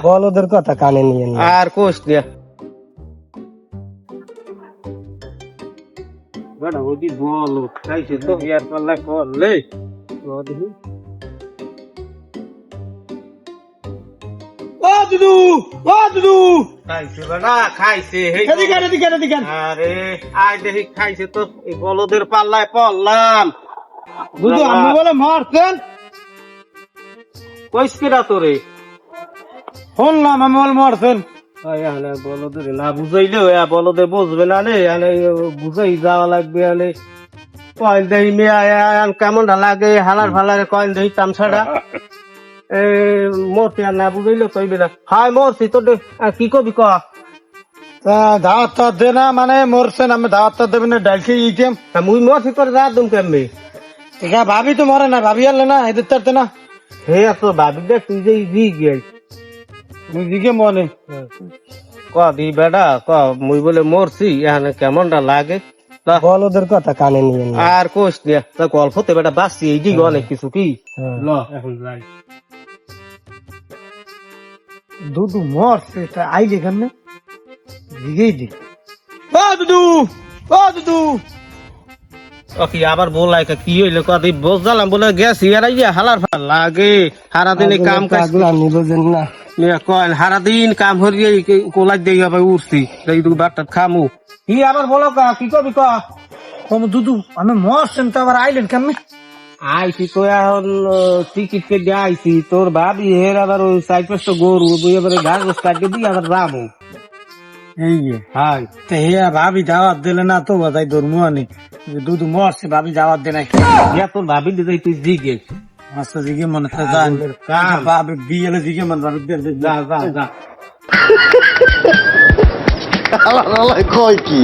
বলদের কথা কানে নিয়ে আর কোষ দিয়া বড় ওদি বলো খাইছে তো বিয়ার পাল্লা করলে দেখি দুদু খাইছে বেটা খাইছে আরে আয় দেখি খাইছে তো এই বলদের পাল্লায় পড়লাম দুদু আমি বলে মারছেন কইস কিরা তোরে শুনলাম আমি বলে মারছেন বলদের না বুঝাইলে বলদে বুঝবে না রে বুঝাই যাওয়া লাগবে আনে কয়েল দেই মেয়ে কেমন লাগে হালার ফালারে কয়েল দেই তামছাড়া মরতে আর না বুঝাইলে কইবে না হাই মরছি তোর কি কবি ক দাওয়াত তো দে না মানে মরছেন আমি দাওয়াত তো দেবেন ডাল খেয়ে ইটেম মুই মরছি তোর যা দুম কেমবে এখা ভাবি তো মরে না ভাবি আনলে না এদের তার না হে তো ভাবি দেখ তুই যে জি গেল নিজেকে মনে ক দি বেটা ক মুই বলে মরছি এখানে কেমনটা লাগে বলদের কথা কানে নিয়ে আর কোষ দিয়া তা গল্পতে বেটা বাঁচছি এই দিকে অনেক কিছু কি ল এখন যাই দুদু মরছে তা আইলে কেমনে জিগেই দি দুদু দুদু কি আবার বলাই কি হইলো কদি বুঝলাম বলে গেছি আর ইয়া হালার ফাল লাগে সারাদিনে কাম কাজ নিবেন না কয়েন সারাদিন কাম হরিয়ে কোলাই দিয়ে আবার উঠছি এই দুটো বাটটা খামু কি আবার বলো কা কি কবি ক দুদু আমি মরছেন তো আবার আইলেন কেমনে আইছি তো এখন টিকিট কেটে আইছি তোর ভাবি হের আবার ওই 4-5টা গরু দুই এবারে ঘাস কাটে দিয়ে আবার যাবো এই হাই তে হে ভাবি দাওয়াত দিলে না তো বাদাই ধর্ম আনি দুদু মরছে ভাবি দাওয়াত দে না তোর ভাবি দিতে তুই জিগে আচ্ছা জিগে মনে তো জান ভাবি বিয়েলে জিগে মন ভাবি যা যা যা আল্লাহ কয় কি